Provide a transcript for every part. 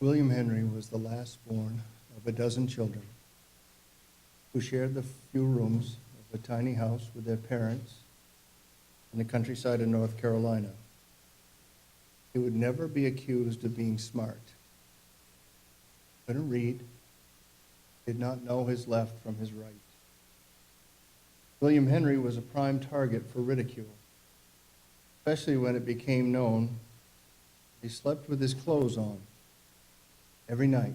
William Henry was the last born of a dozen children who shared the few rooms of a tiny house with their parents in the countryside of North Carolina. He would never be accused of being smart. Couldn't read, did not know his left from his right. William Henry was a prime target for ridicule, especially when it became known he slept with his clothes on every night,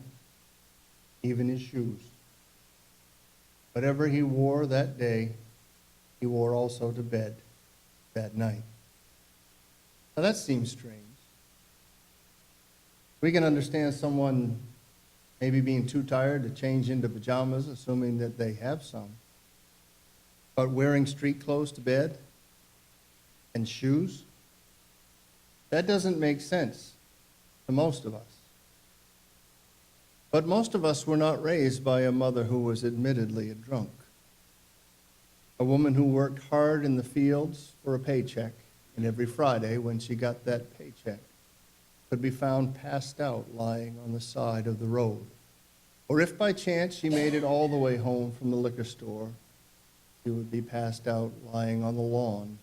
even his shoes. Whatever he wore that day, he wore also to bed that night. Now that seems strange. We can understand someone maybe being too tired to change into pajamas, assuming that they have some. But wearing street clothes to bed and shoes, that doesn't make sense to most of us. But most of us were not raised by a mother who was admittedly a drunk. A woman who worked hard in the fields for a paycheck, and every Friday when she got that paycheck could be found passed out lying on the side of the road. Or if by chance she made it all the way home from the liquor store, she would be passed out lying on the lawn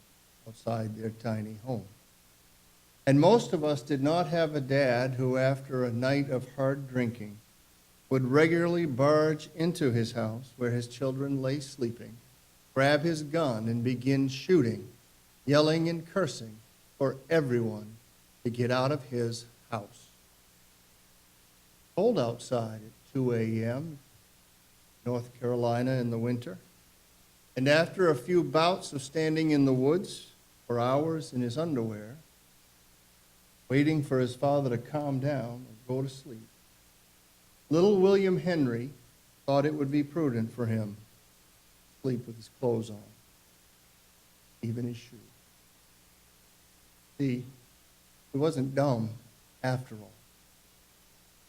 outside their tiny home. And most of us did not have a dad who, after a night of hard drinking, would regularly barge into his house where his children lay sleeping, grab his gun and begin shooting, yelling and cursing for everyone to get out of his house. Cold outside at 2 a.m., North Carolina in the winter, and after a few bouts of standing in the woods for hours in his underwear, waiting for his father to calm down and go to sleep, little William Henry thought it would be prudent for him to sleep with his clothes on, even his shoes. See, he wasn't dumb after all.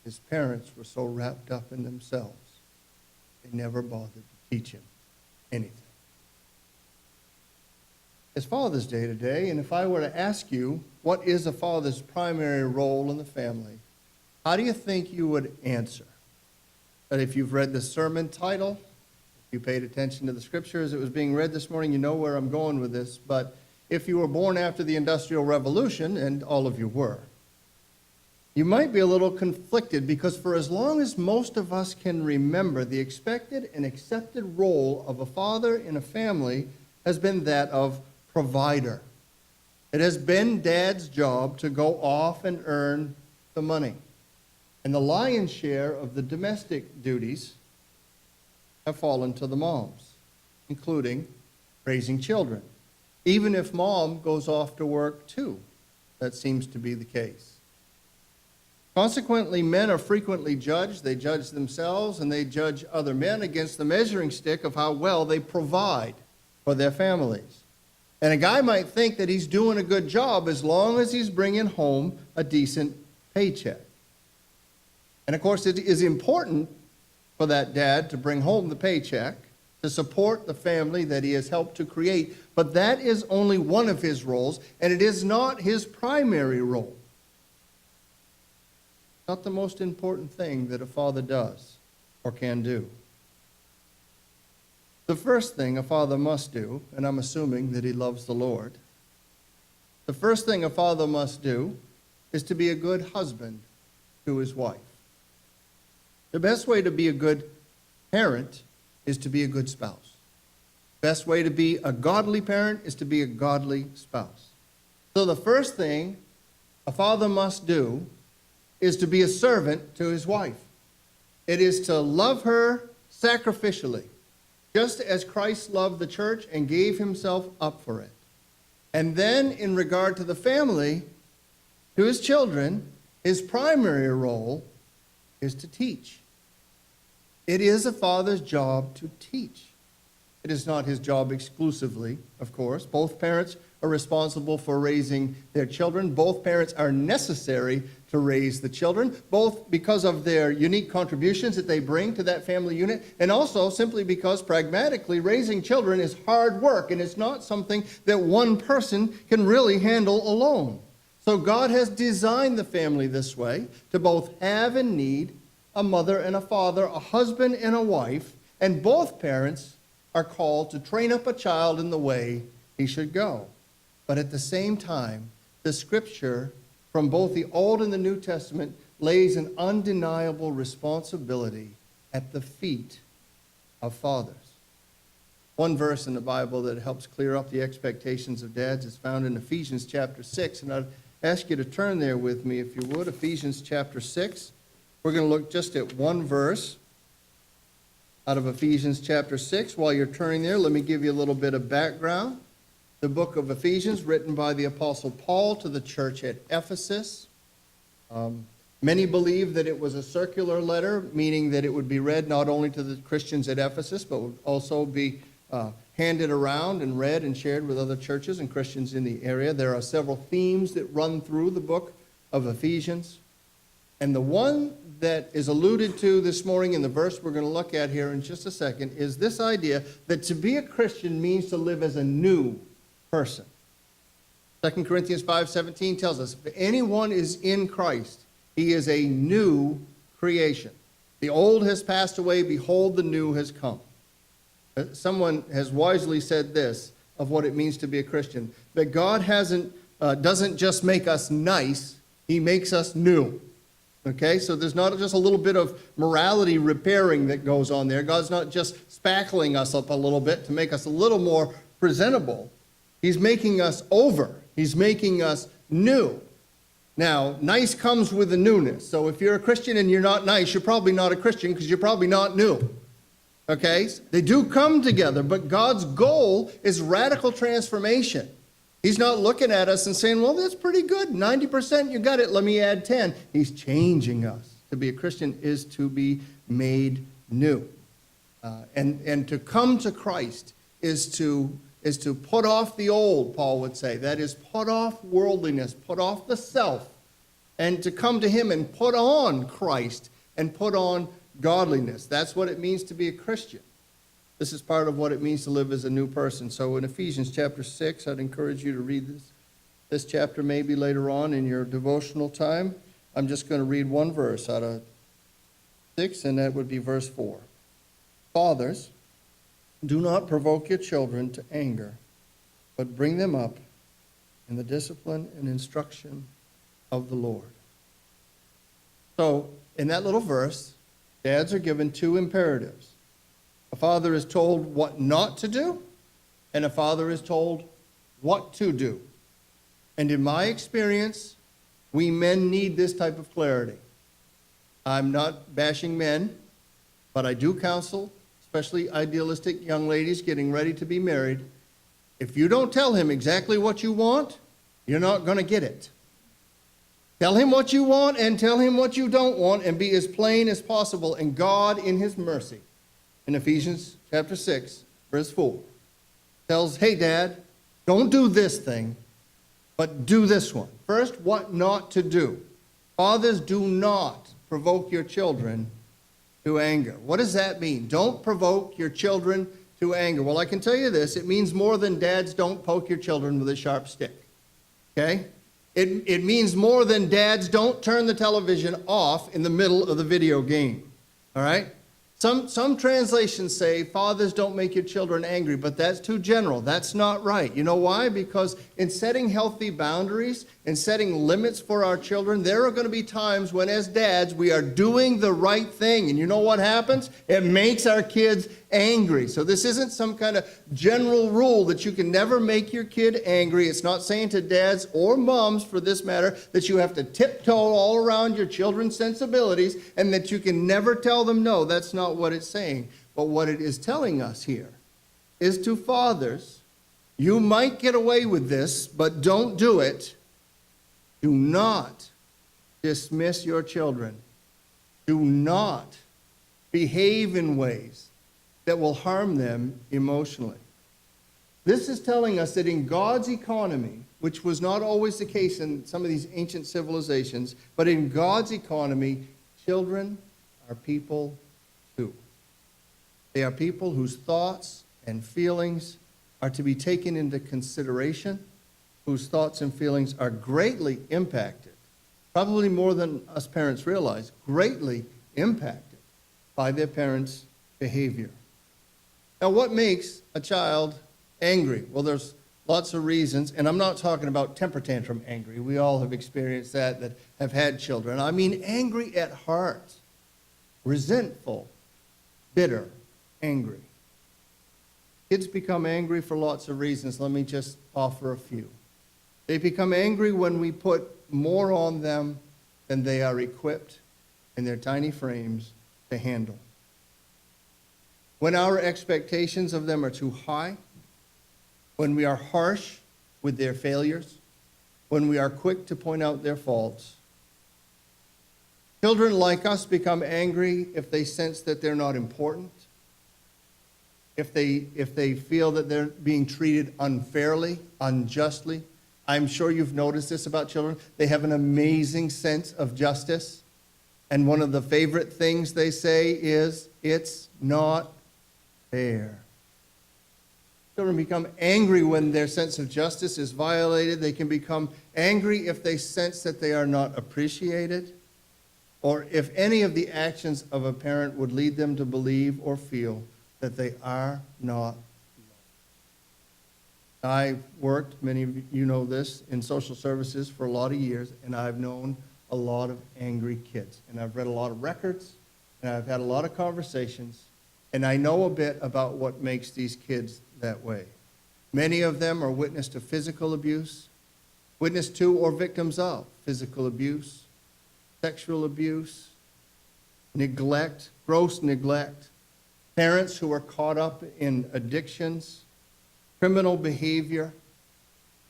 His parents were so wrapped up in themselves, they never bothered to teach him anything. It's Father's Day today, and if I were to ask you, what is a father's primary role in the family, how do you think you would answer? That if you've read the sermon title, if you paid attention to the scripture as it was being read this morning, you know where I'm going with this. But if you were born after the Industrial Revolution, and all of you were, you might be a little conflicted, because for as long as most of us can remember, the expected and accepted role of a father in a family has been that of provider. It has been Dad's job to go off and earn the money. And the lion's share of the domestic duties have fallen to the moms, including raising children. Even if mom goes off to work too, that seems to be the case. Consequently, men are frequently judged. They judge themselves and they judge other men against the measuring stick of how well they provide for their families. And a guy might think that he's doing a good job as long as he's bringing home a decent paycheck. And of course, it is important for that dad to bring home the paycheck to support the family that he has helped to create. But that is only one of his roles, and it is not his primary role. Not the most important thing that a father does or can do. The first thing a father must do, and I'm assuming that he loves the Lord, the first thing a father must do is to be a good husband to his wife. The best way to be a good parent is to be a good spouse. The best way to be a godly parent is to be a godly spouse. So the first thing a father must do is to be a servant to his wife. It is to love her sacrificially, just as Christ loved the church and gave himself up for it. And then in regard to the family, to his children, his primary role is to teach. It is a father's job to teach. It is not his job exclusively, of course. Both parents are responsible for raising their children. Both parents are necessary to raise the children, both because of their unique contributions that they bring to that family unit, and also simply because pragmatically raising children is hard work, and it's not something that one person can really handle alone. So God has designed the family this way, to both have and need a mother and a father, a husband and a wife, and both parents are called to train up a child in the way he should go. But at the same time, the scripture from both the Old and the New Testament lays an undeniable responsibility at the feet of fathers. One verse in the Bible that helps clear up the expectations of dads is found in Ephesians chapter 6, and I'd ask you to turn there with me if you would. Ephesians chapter 6. We're going to look just at one verse out of Ephesians chapter 6. While you're turning there, let me give you a little bit of background. The book of Ephesians, written by the Apostle Paul to the church at Ephesus. Many believe that it was a circular letter, meaning that it would be read not only to the Christians at Ephesus, but would also be handed around and read and shared with other churches and Christians in the area. There are several themes that run through the book of Ephesians. And the one that is alluded to this morning in the verse we're going to look at here in just a second is this idea that to be a Christian means to live as a new person. 2 Corinthians 5:17 tells us, if anyone is in Christ, he is a new creation. The old has passed away, behold, the new has come. Someone has wisely said this of what it means to be a Christian, that God doesn't just make us nice, he makes us new. Okay, so there's not just a little bit of morality repairing that goes on there. God's not just spackling us up a little bit to make us a little more presentable. He's making us over. He's making us new. Now, nice comes with the newness. So if you're a Christian and you're not nice, you're probably not a Christian because you're probably not new. Okay? They do come together, but God's goal is radical transformation. He's not looking at us and saying, well, that's pretty good. 90% you got it. Let me add 10. He's changing us. To be a Christian is to be made new. And to come to Christ is to put off the old, Paul would say. That is, put off worldliness, put off the self, and to come to him and put on Christ and put on godliness. That's what it means to be a Christian. This is part of what it means to live as a new person. So in Ephesians chapter 6, I'd encourage you to read this chapter maybe later on in your devotional time. I'm just going to read one verse out of 6, and that would be verse 4. Fathers, do not provoke your children to anger, but bring them up in the discipline and instruction of the Lord. So in that little verse, dads are given two imperatives. A father is told what not to do, and a father is told what to do. And in my experience, we men need this type of clarity. I'm not bashing men, but I do counsel, especially idealistic young ladies getting ready to be married. If you don't tell him exactly what you want, you're not going to get it. Tell him what you want and tell him what you don't want, and be as plain as possible. And God, in his mercy, in Ephesians chapter 6, verse 4, tells, hey, Dad, don't do this thing, but do this one. First, what not to do. Fathers, do not provoke your children to anger. What does that mean? Don't provoke your children to anger. Well, I can tell you this. It means more than dads don't poke your children with a sharp stick. Okay? It means more than dads don't turn the television off in the middle of the video game. All right? Some translations say, fathers, don't make your children angry, but that's too general. That's not right. You know why? Because in setting healthy boundaries and setting limits for our children, there are going to be times when, as dads, we are doing the right thing. And you know what happens? It makes our kids angry. So this isn't some kind of general rule that you can never make your kid angry. It's not saying to dads or moms, for this matter, that you have to tiptoe all around your children's sensibilities and that you can never tell them no. That's not what it's saying. But what it is telling us here is to fathers, you might get away with this, but don't do it. Do not dismiss your children. Do not behave in ways that will harm them emotionally. This is telling us that in God's economy, which was not always the case in some of these ancient civilizations, but in God's economy, children are people too. They are people whose thoughts and feelings are to be taken into consideration whose thoughts and feelings are greatly impacted, probably more than us parents realize, greatly impacted by their parents' behavior. Now, what makes a child angry? Well, there's lots of reasons, and I'm not talking about temper tantrum angry. We all have experienced that have had children. I mean angry at heart, resentful, bitter, angry. Kids become angry for lots of reasons. Let me just offer a few. They become angry when we put more on them than they are equipped in their tiny frames to handle. When our expectations of them are too high, when we are harsh with their failures, when we are quick to point out their faults. Children like us become angry if they sense that they're not important, if they feel that they're being treated unfairly, unjustly. I'm sure you've noticed this about children. They have an amazing sense of justice. And one of the favorite things they say is, "It's not fair." Children become angry when their sense of justice is violated. They can become angry if they sense that they are not appreciated, or if any of the actions of a parent would lead them to believe or feel that they are not. I've worked, many of you know this, in social services for a lot of years, and I've known a lot of angry kids. And I've read a lot of records, and I've had a lot of conversations, and I know a bit about what makes these kids that way. Many of them are witness to physical abuse, witness to or victims of physical abuse, sexual abuse, neglect, gross neglect, parents who are caught up in addictions, criminal behavior,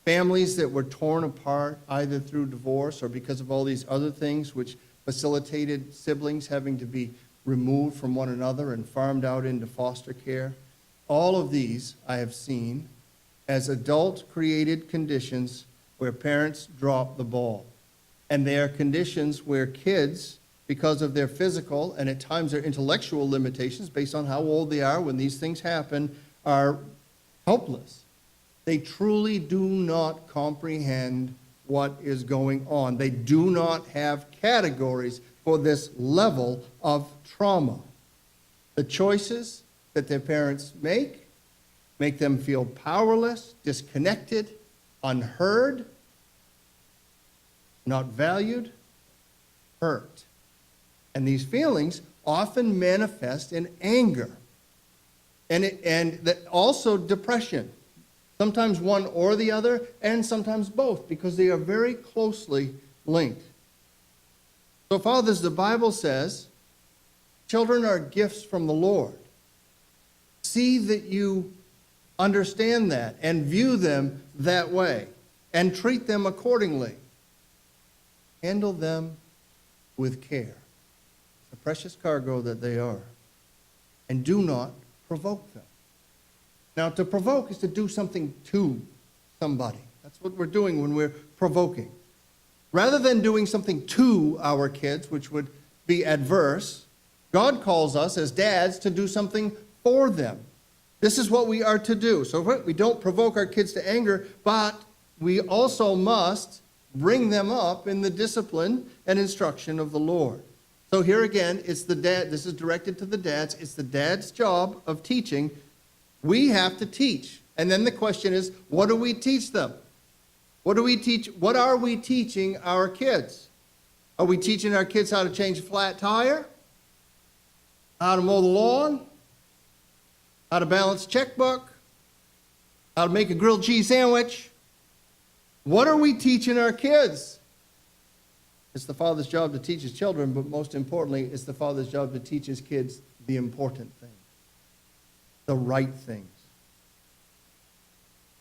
families that were torn apart either through divorce or because of all these other things which facilitated siblings having to be removed from one another and farmed out into foster care. All of these I have seen as adult-created conditions where parents drop the ball. And they are conditions where kids, because of their physical and at times their intellectual limitations based on how old they are when these things happen, are helpless. They truly do not comprehend what is going on. They do not have categories for this level of trauma. The choices that their parents make them feel powerless, disconnected, unheard, not valued, hurt. And these feelings often manifest in anger and also depression. Sometimes one or the other, and sometimes both, because they are very closely linked. So, fathers, the Bible says, children are gifts from the Lord. See that you understand that and view them that way and treat them accordingly. Handle them with care, the precious cargo that they are, and do not provoke them. Now, to provoke is to do something to somebody. That's what we're doing when we're provoking. Rather than doing something to our kids, which would be adverse, God calls us as dads to do something for them. This is what we are to do. So we don't provoke our kids to anger, but we also must bring them up in the discipline and instruction of the Lord. So here again, it's the dad. This is directed to the dads. It's the dad's job of teaching. We have to teach. And then the question is, what do we teach them? What do we teach? What are we teaching our kids? Are we teaching our kids how to change a flat tire? How to mow the lawn? How to balance a checkbook? How to make a grilled cheese sandwich? What are we teaching our kids? It's the father's job to teach his children, but most importantly, it's the father's job to teach his kids the important things, the right things.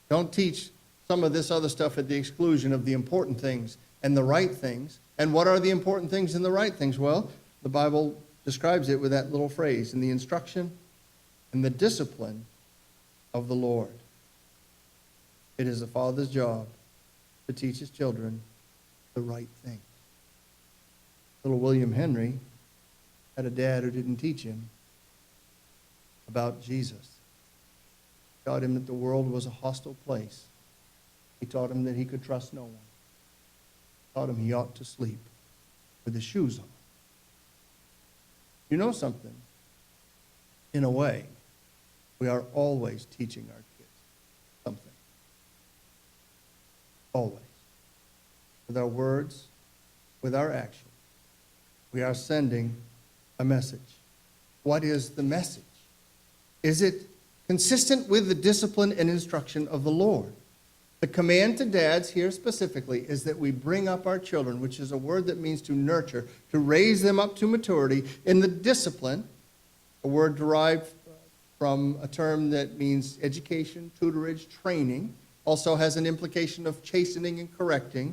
Don't teach some of this other stuff at the exclusion of the important things and the right things. And what are the important things and the right things? Well, the Bible describes it with that little phrase, in the instruction and the discipline of the Lord. It is the father's job to teach his children the right thing. Little William Henry had a dad who didn't teach him about Jesus. Taught him that the world was a hostile place He taught him that he could trust no one. He taught him he ought to sleep with his shoes on. You know something? In a way, we are always teaching our kids something. Always. With our words, with our actions, we are sending a message. What is the message? Is it consistent with the discipline and instruction of the Lord? The command to dads here specifically is that we bring up our children, which is a word that means to nurture, to raise them up to maturity in the discipline, a word derived from a term that means education, tutorage, training, also has an implication of chastening and correcting,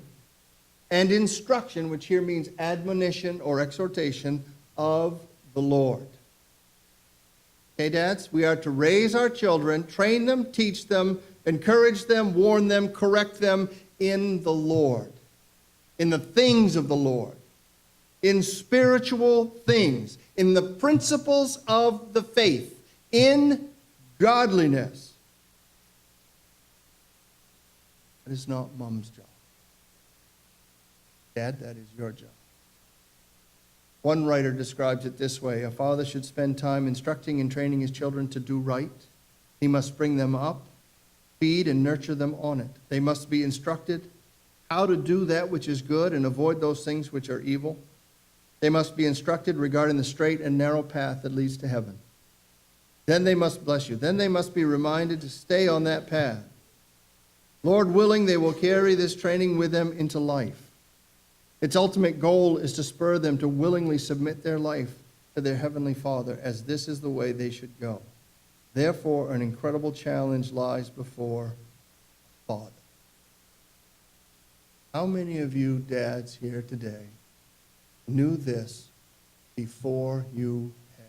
and instruction, which here means admonition or exhortation of the Lord. Okay, dads, we are to raise our children, train them, teach them, encourage them, warn them, correct them in the Lord, in the things of the Lord, in spiritual things, in the principles of the faith, in godliness. That is not mom's job. Dad, that is your job. One writer describes it this way: a father should spend time instructing and training his children to do right. He must bring them up, feed and nurture them on it. They must be instructed how to do that which is good and avoid those things which are evil. They must be instructed regarding the straight and narrow path that leads to heaven. Then they must bless you. Then they must be reminded to stay on that path. Lord willing, they will carry this training with them into life. Its ultimate goal is to spur them to willingly submit their life to their Heavenly Father, as this is the way they should go. Therefore, an incredible challenge lies before Father. How many of you dads here today knew this before you had?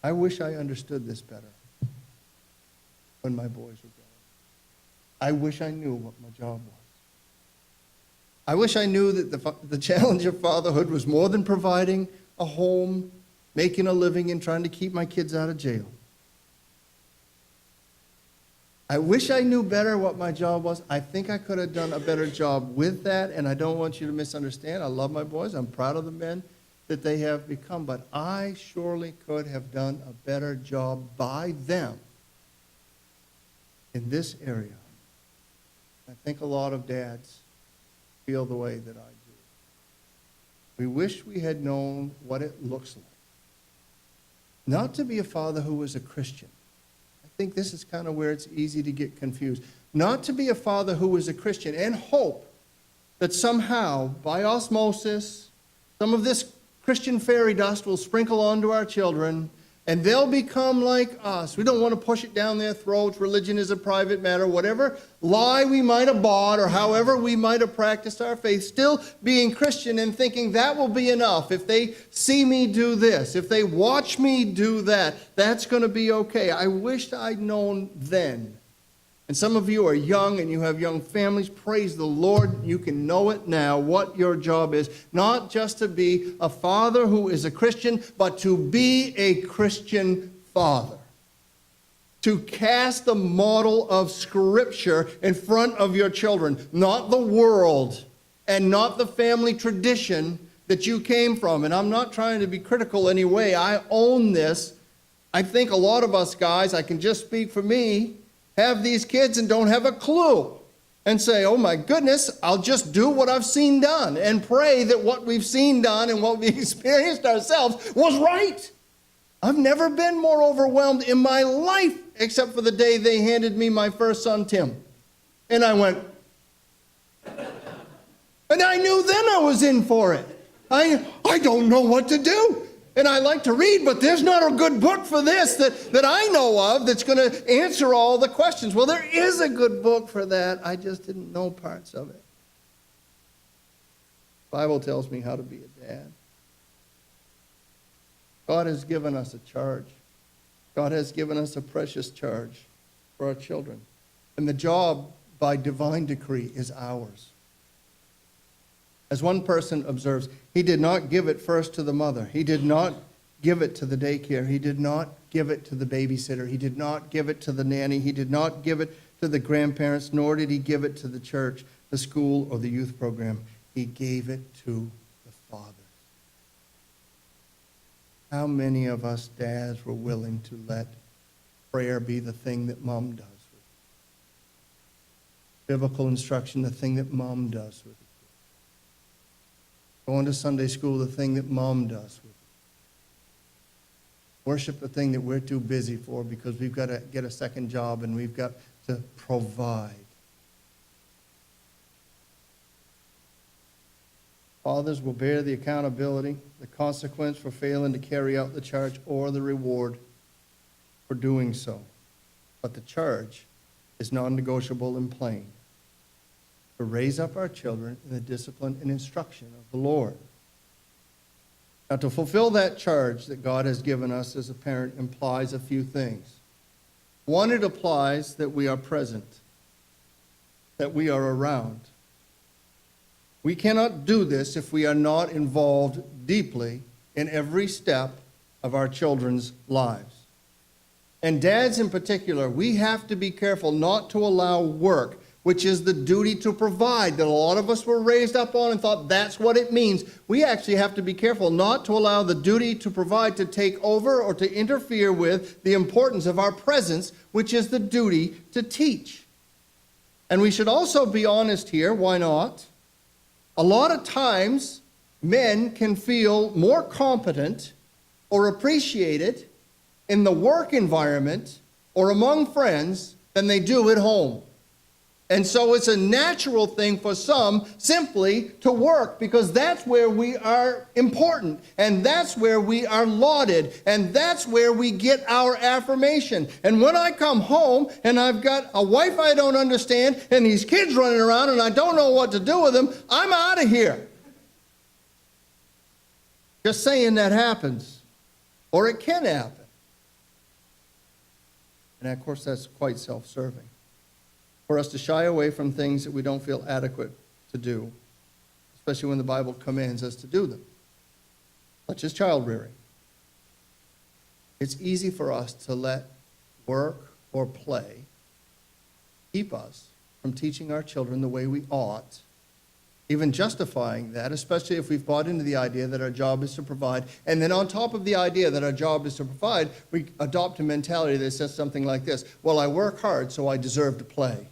I wish I understood this better when my boys were growing. I wish I knew what my job was. I wish I knew that the challenge of fatherhood was more than providing a home, making a living, and trying to keep my kids out of jail. I wish I knew better what my job was. I think I could have done a better job with that, and I don't want you to misunderstand. I love my boys. I'm proud of the men that they have become, but I surely could have done a better job by them in this area. I think a lot of dads feel the way that I do. We wish we had known what it looks like. Not to be a father who was a Christian. I think this is kind of where it's easy to get confused. Not to be a father who was a Christian and hope that somehow, by osmosis, some of this Christian fairy dust will sprinkle onto our children, and they'll become like us. We don't want to push it down their throats. Religion is a private matter. Whatever lie we might have bought or however we might have practiced our faith, still being Christian and thinking that will be enough. If they see me do this, if they watch me do that, that's going to be okay. I wished I'd known then. And some of you are young and you have young families. Praise the Lord. You can know it now what your job is. Not just to be a father who is a Christian, but to be a Christian father. To cast the model of Scripture in front of your children. Not the world and not the family tradition that you came from. And I'm not trying to be critical anyway. I own this. I think a lot of us guys, I can just speak for me, have these kids and don't have a clue and say, oh my goodness, I'll just do what I've seen done and pray that what we've seen done and what we experienced ourselves was right. I've never been more overwhelmed in my life except for the day they handed me my first son, Tim. And I went, and I knew then I was in for it. I don't know what to do. And I like to read, but there's not a good book for this that I know of that's going to answer all the questions. Well, there is a good book for that. I just didn't know parts of it. The Bible tells me how to be a dad. God has given us a charge. God has given us a precious charge for our children. And the job, by divine decree, is ours. As one person observes, he did not give it first to the mother. He did not give it to the daycare. He did not give it to the babysitter. He did not give it to the nanny. He did not give it to the grandparents, nor did he give it to the church, the school, or the youth program. He gave it to the Father. How many of us dads were willing to let prayer be the thing that mom does? Biblical instruction, the thing that mom does with it. Going to Sunday school, the thing that mom does with it. Worship, the thing that we're too busy for because we've got to get a second job and we've got to provide. Fathers will bear the accountability, the consequence for failing to carry out the charge, or the reward for doing so. But the charge is non-negotiable and plain: to raise up our children in the discipline and instruction of the Lord. Now, to fulfill that charge that God has given us as a parent implies a few things. One, it applies that we are present, that we are around. We cannot do this if we are not involved deeply in every step of our children's lives. And dads in particular, we have to be careful not to allow work, which is the duty to provide, that a lot of us were raised up on and thought that's what it means. We actually have to be careful not to allow the duty to provide to take over or to interfere with the importance of our presence, which is the duty to teach. And we should also be honest here, why not? A lot of times, men can feel more competent or appreciated in the work environment or among friends than they do at home. And so it's a natural thing for some simply to work because that's where we are important and that's where we are lauded and that's where we get our affirmation. And when I come home and I've got a wife I don't understand and these kids running around and I don't know what to do with them, I'm out of here. Just saying that happens, or it can happen. And of course that's quite self-serving. For us to shy away from things that we don't feel adequate to do, especially when the Bible commands us to do them, such as child rearing. It's easy for us to let work or play keep us from teaching our children the way we ought, even justifying that, especially if we've bought into the idea that our job is to provide. And then on top of the idea that our job is to provide, we adopt a mentality that says something like this: well, I work hard, so I deserve to play.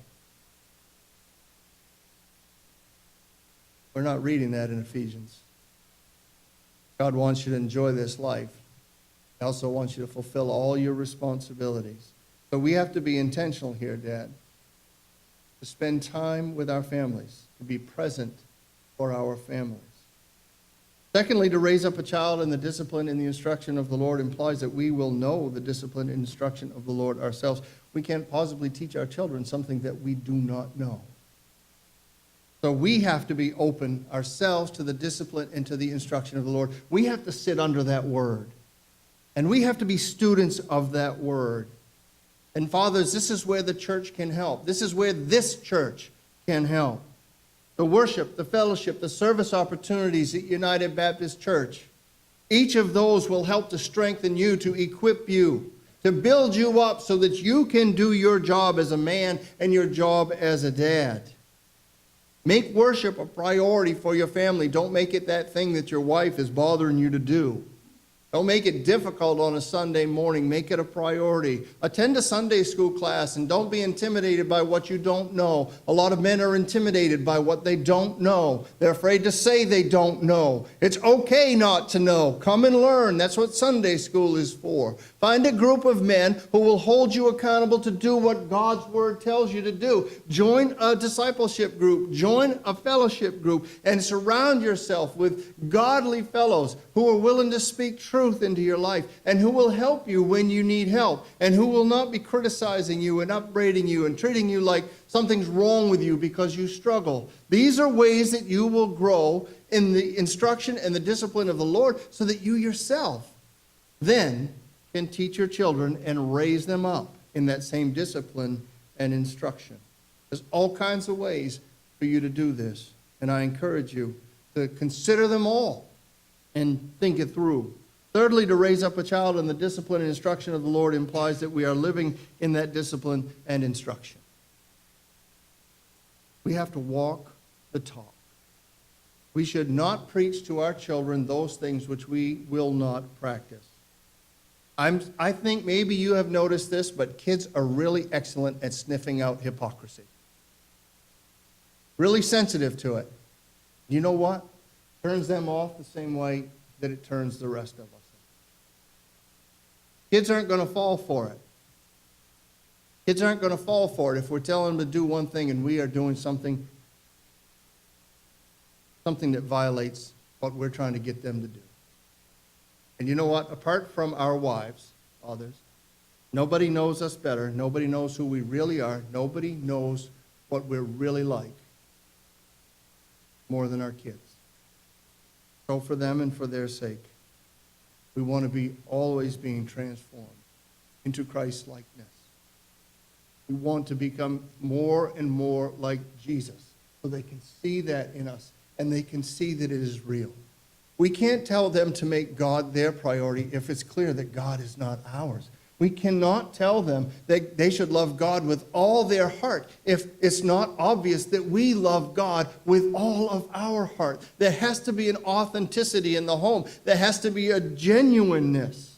We're not reading that in Ephesians. God wants you to enjoy this life. He also wants you to fulfill all your responsibilities. So we have to be intentional here, Dad, to spend time with our families, to be present for our families. Secondly, to raise up a child in the discipline and the instruction of the Lord implies that we will know the discipline and instruction of the Lord ourselves. We can't possibly teach our children something that we do not know. So we have to be open ourselves to the discipline and to the instruction of the Lord. We have to sit under that word. And we have to be students of that word. And fathers, this is where the church can help. This is where this church can help. The worship, the fellowship, the service opportunities at United Baptist Church, each of those will help to strengthen you, to equip you, to build you up so that you can do your job as a man and your job as a dad. Make worship a priority for your family. Don't make it that thing that your wife is bothering you to do. Don't make it difficult on a Sunday morning. Make it a priority. Attend a Sunday school class and don't be intimidated by what you don't know. A lot of men are intimidated by what they don't know. They're afraid to say they don't know. It's okay not to know. Come and learn. That's what Sunday school is for. Find a group of men who will hold you accountable to do what God's word tells you to do. Join a discipleship group. Join a fellowship group and surround yourself with godly fellows who are willing to speak truth into your life and who will help you when you need help and who will not be criticizing you and upbraiding you and treating you like something's wrong with you because you struggle. These are ways that you will grow in the instruction and the discipline of the Lord so that you yourself then can teach your children and raise them up in that same discipline and instruction. There's all kinds of ways for you to do this, and I encourage you to consider them all and think it through. Thirdly, to raise up a child in the discipline and instruction of the Lord implies that we are living in that discipline and instruction. We have to walk the talk. We should not preach to our children those things which we will not practice. I think maybe you have noticed this, but kids are really excellent at sniffing out hypocrisy. Really sensitive to it. You know what? Turns them off the same way that it turns the rest of us. Kids aren't going to fall for it. Kids aren't going to fall for it if we're telling them to do one thing and we are doing something that violates what we're trying to get them to do. And you know what? Apart from our wives, fathers, nobody knows us better. Nobody knows who we really are. Nobody knows what we're really like more than our kids. So for them and for their sake, we want to be always being transformed into Christ's likeness. We want to become more and more like Jesus so they can see that in us and they can see that it is real. We can't tell them to make God their priority if it's clear that God is not ours. We cannot tell them that they should love God with all their heart if it's not obvious that we love God with all of our heart. There has to be an authenticity in the home. There has to be a genuineness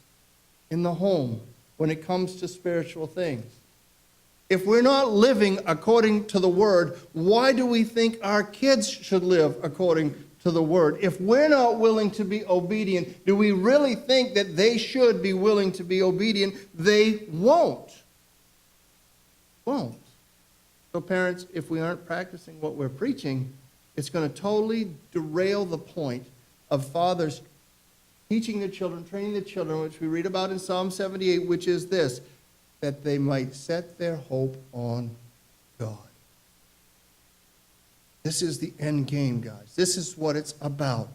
in the home when it comes to spiritual things. If we're not living according to the Word, why do we think our kids should live according to the Word? If we're not willing to be obedient, do we really think that they should be willing to be obedient? They won't. So parents, if we aren't practicing what we're preaching, it's going to totally derail the point of fathers teaching their children, training their children, which we read about in Psalm 78, which is this, that they might set their hope on God. This is the end game, guys. This is what it's about.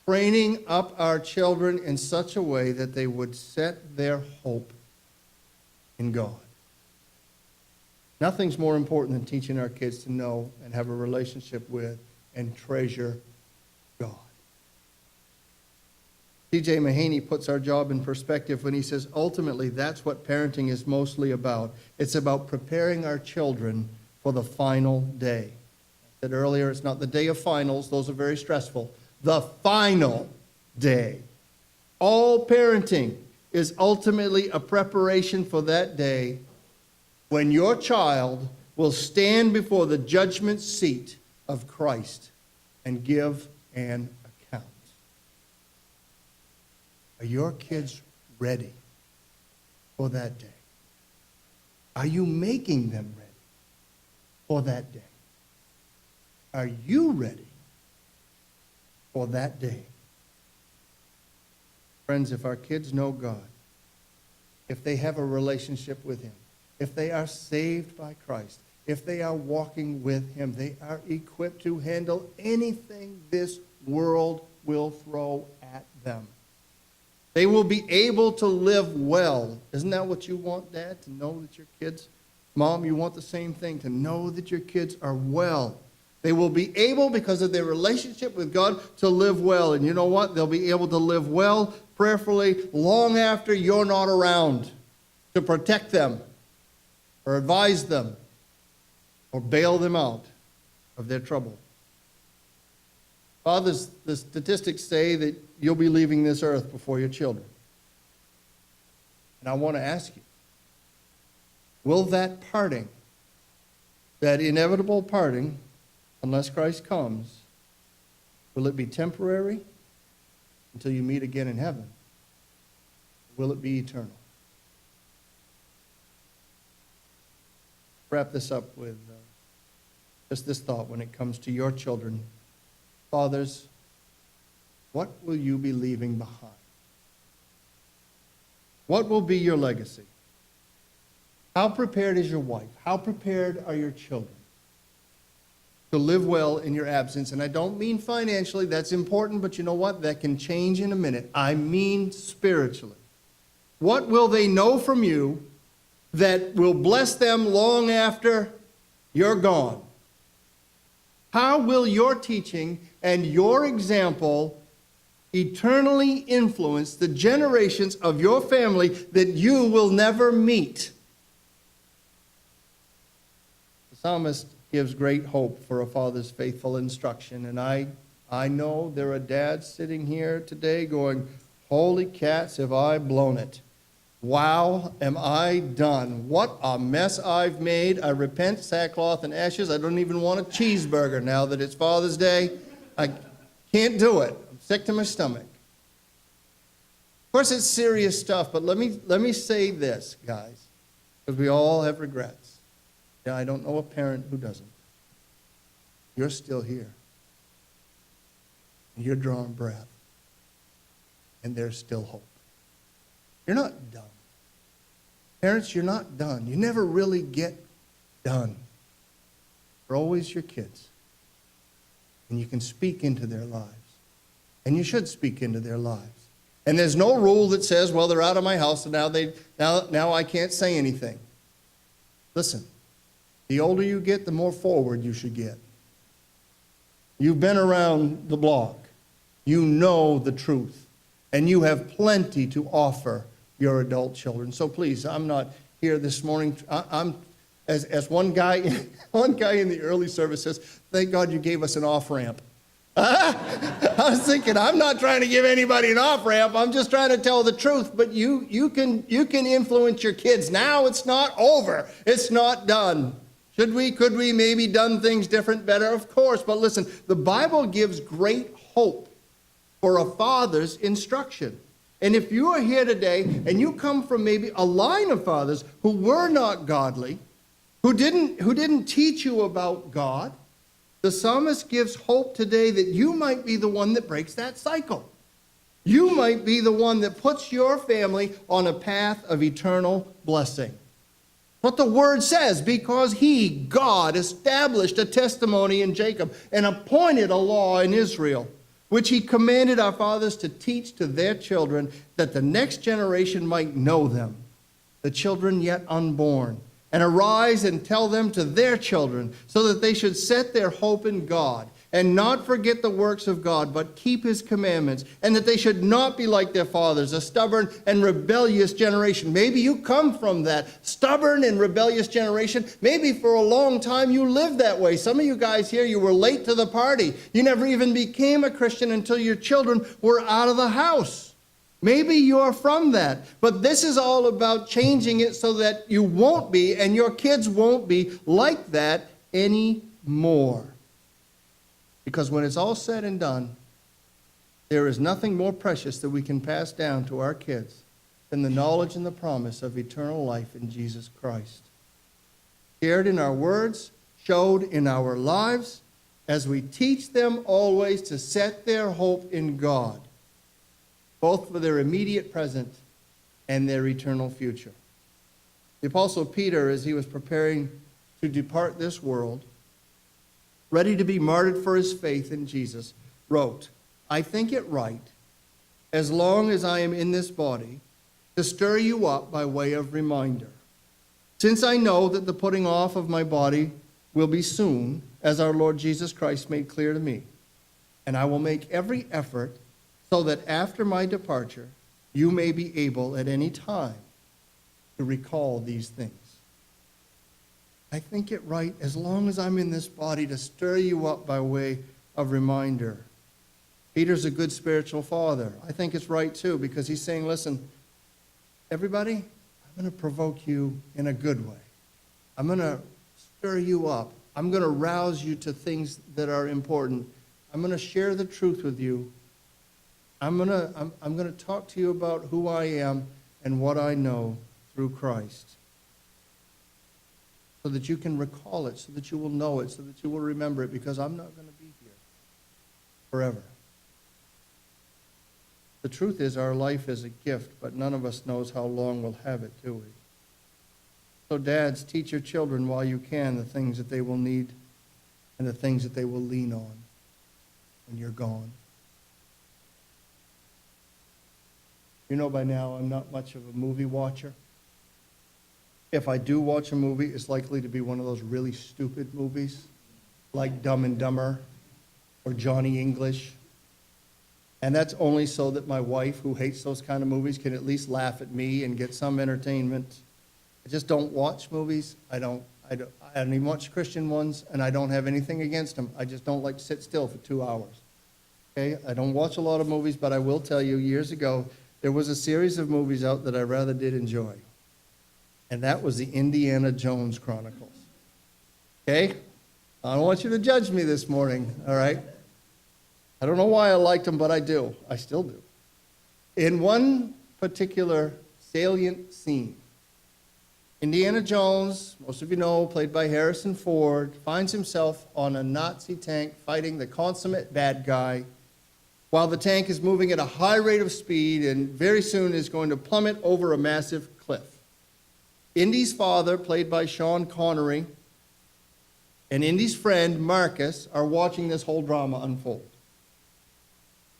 Training up our children in such a way that they would set their hope in God. Nothing's more important than teaching our kids to know and have a relationship with and treasure God. C.J. Mahaney puts our job in perspective when he says, ultimately, that's what parenting is mostly about. It's about preparing our children for the final day. I said earlier, it's not the day of finals. Those are very stressful. The final day. All parenting is ultimately a preparation for that day when your child will stand before the judgment seat of Christ and give an account. Are your kids ready for that day? Are you making them ready for that day? Are you ready for that day? Friends, if our kids know God, if they have a relationship with Him, if they are saved by Christ, if they are walking with Him, they are equipped to handle anything this world will throw at them. They will be able to live well. Isn't that what you want, Dad? To know that your kids, Mom, you want the same thing, to know that your kids are well. They will be able, because of their relationship with God, to live well. And you know what? They'll be able to live well, prayerfully, long after you're not around to protect them or advise them or bail them out of their trouble. Fathers, the statistics say that you'll be leaving this earth before your children. And I want to ask you, will that parting, that inevitable parting, unless Christ comes, will it be temporary until you meet again in heaven? Or will it be eternal? Wrap this up with just this thought when it comes to your children. Fathers, what will you be leaving behind? What will be your legacy? How prepared is your wife? How prepared are your children to live well in your absence? And I don't mean financially, that's important, but you know what? That can change in a minute. I mean spiritually. What will they know from you that will bless them long after you're gone? How will your teaching and your example eternally influence the generations of your family that you will never meet. The psalmist gives great hope for a father's faithful instruction, and I know there are dads sitting here today going, holy cats, have I blown it. Wow, am I done. What a mess I've made. I repent, sackcloth and ashes. I don't even want a cheeseburger now that it's Father's Day. I can't do it. I'm sick to my stomach. Of course, it's serious stuff, but let me say this, guys, because we all have regrets. Yeah, I don't know a parent who doesn't. You're still here. And you're drawing breath. And there's still hope. You're not done. Parents, you're not done. You never really get done. They're always your kids. And you can speak into their lives. And you should speak into their lives. And there's no rule that says, well, they're out of my house, and now I can't say anything. Listen, the older you get, the more forward you should get. You've been around the block. You know the truth. And you have plenty to offer your adult children. So please, I'm not here this morning. I'm as one guy in the early service says, thank God you gave us an off-ramp. I was thinking, I'm not trying to give anybody an off-ramp. I'm just trying to tell the truth. But you can influence your kids. Now it's not over. It's not done. Could we maybe done things different, better? Of course. But listen, the Bible gives great hope for a father's instruction. And if you are here today and you come from maybe a line of fathers who were not godly, who didn't teach you about God, the psalmist gives hope today that you might be the one that breaks that cycle. You might be the one that puts your family on a path of eternal blessing. What the word says, because he, God, established a testimony in Jacob and appointed a law in Israel, which he commanded our fathers to teach to their children, that the next generation might know them, the children yet unborn, and arise and tell them to their children, so that they should set their hope in God, and not forget the works of God, but keep his commandments, and that they should not be like their fathers, a stubborn and rebellious generation. Maybe you come from that stubborn and rebellious generation. Maybe for a long time you lived that way. Some of you guys here, you were late to the party. You never even became a Christian until your children were out of the house. Maybe you're from that, but this is all about changing it so that you won't be and your kids won't be like that anymore. Because when it's all said and done, there is nothing more precious that we can pass down to our kids than the knowledge and the promise of eternal life in Jesus Christ. Shared in our words, showed in our lives, as we teach them always to set their hope in God, both for their immediate present and their eternal future. The Apostle Peter, as he was preparing to depart this world, ready to be martyred for his faith in Jesus, wrote, I think it right, as long as I am in this body, to stir you up by way of reminder, since I know that the putting off of my body will be soon, as our Lord Jesus Christ made clear to me. And I will make every effort so that after my departure, you may be able at any time to recall these things. I think it right, as long as I'm in this body, to stir you up by way of reminder. Peter's a good spiritual father. I think it's right, too, because he's saying, listen, everybody, I'm going to provoke you in a good way. I'm going to stir you up. I'm going to rouse you to things that are important. I'm going to share the truth with you. I'm going to talk to you about who I am and what I know through Christ, so that you can recall it, so that you will know it, so that you will remember it, because I'm not going to be here forever. The truth is, our life is a gift, but none of us knows how long we'll have it, do we? So dads, teach your children while you can the things that they will need and the things that they will lean on when you're gone. You know by now I'm not much of a movie watcher. If I do watch a movie, it's likely to be one of those really stupid movies, like Dumb and Dumber or Johnny English. And that's only so that my wife, who hates those kind of movies, can at least laugh at me and get some entertainment. I just don't watch movies. I don't even watch Christian ones, and I don't have anything against them. I just don't like to sit still for 2 hours. Okay? I don't watch a lot of movies, but I will tell you, years ago, there was a series of movies out that I rather did enjoy. And that was the Indiana Jones Chronicles. Okay? I don't want you to judge me this morning, all right? I don't know why I liked them, but I do. I still do. In one particular salient scene, Indiana Jones, most of you know, played by Harrison Ford, finds himself on a Nazi tank fighting the consummate bad guy while the tank is moving at a high rate of speed and very soon is going to plummet over a massive cliff. Indy's father, played by Sean Connery, and Indy's friend, Marcus, are watching this whole drama unfold.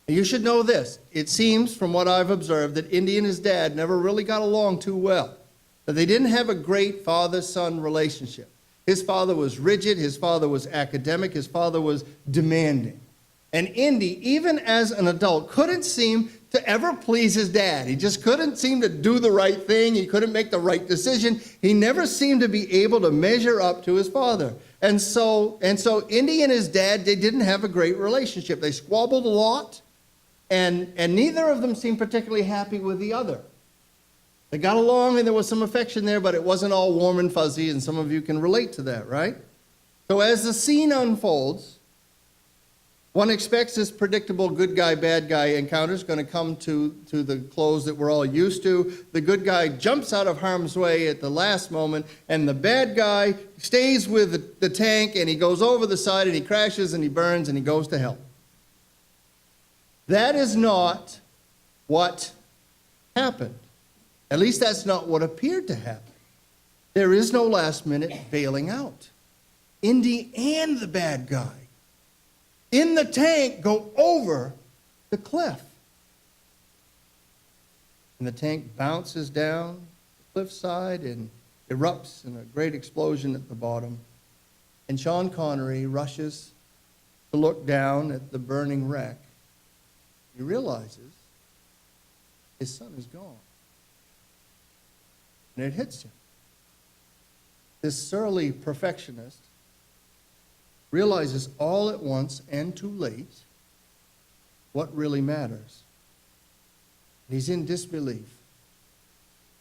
You should know this. It seems, from what I've observed, that Indy and his dad never really got along too well. That they didn't have a great father-son relationship. His father was rigid. His father was academic. His father was demanding. And Indy, even as an adult, couldn't seem to ever please his dad. He just couldn't seem to do the right thing. He couldn't make the right decision. He never seemed to be able to measure up to his father. And so Indy and his dad, they didn't have a great relationship. They squabbled a lot. And neither of them seemed particularly happy with the other. They got along and there was some affection there, but it wasn't all warm and fuzzy, and some of you can relate to that, right? So as the scene unfolds, one expects this predictable good guy, bad guy encounter is going to come to the close that we're all used to. The good guy jumps out of harm's way at the last moment, and the bad guy stays with the tank, and he goes over the side, and he crashes, and he burns, and he goes to hell. That is not what happened. At least that's not what appeared to happen. There is no last-minute bailing out. Indy and the bad guy in the tank go over the cliff. And the tank bounces down the cliffside and erupts in a great explosion at the bottom. And Sean Connery rushes to look down at the burning wreck. He realizes his son is gone. And it hits him. This surly perfectionist realizes all at once and too late what really matters. And he's in disbelief.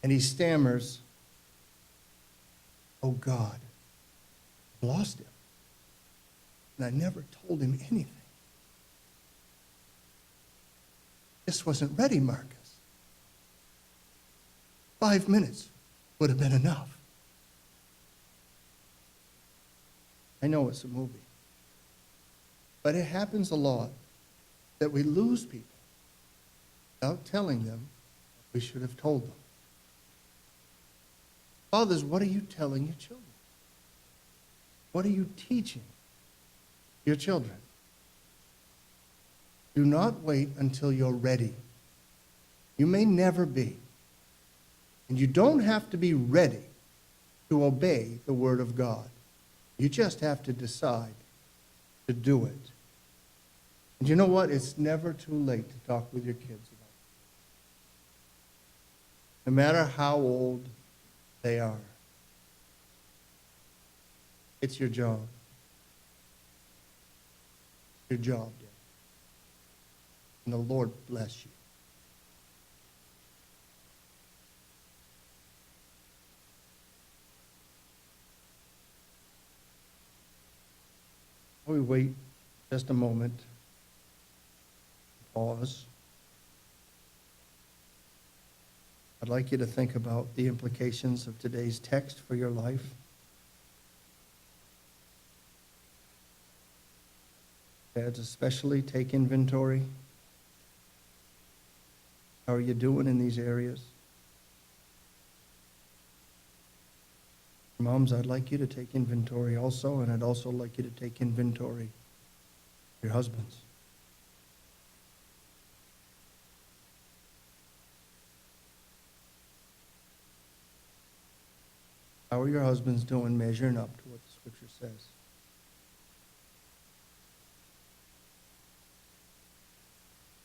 And he stammers, "Oh God, I've lost him. And I never told him anything. This wasn't ready, Marcus. 5 minutes would have been enough." I know it's a movie. But it happens a lot that we lose people without telling them we should have told them. Fathers, what are you telling your children? What are you teaching your children? Do not wait until you're ready. You may never be. And you don't have to be ready to obey the Word of God. You just have to decide to do it. And you know what? It's never too late to talk with your kids about it. No matter how old they are. It's your job. Your job, dear. And the Lord bless you. We wait just a moment. Pause. I'd like you to think about the implications of today's text for your life. Dads especially, take inventory. How are you doing in these areas? Moms, I'd like you to take inventory also, and I'd also like you to take inventory of your husbands. How are your husbands doing measuring up to what the Scripture says?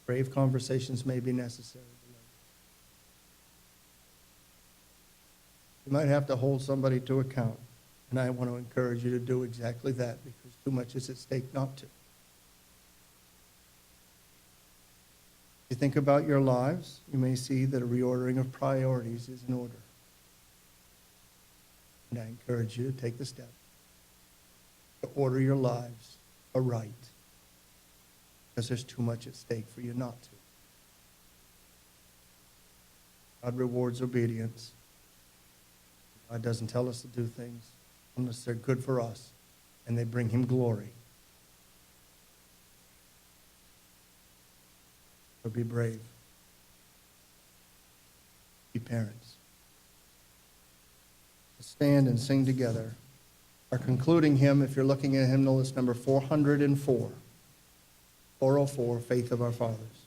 Brave conversations may be necessary. You might have to hold somebody to account, and I want to encourage you to do exactly that because too much is at stake not to. You think about your lives, you may see that a reordering of priorities is in order. And I encourage you to take the step to order your lives aright because there's too much at stake for you not to. God rewards obedience. God doesn't tell us to do things unless they're good for us and they bring him glory. So be brave. Be parents. Let's stand and sing together. Our concluding hymn, if you're looking at hymnal list number 404, 404, Faith of Our Fathers.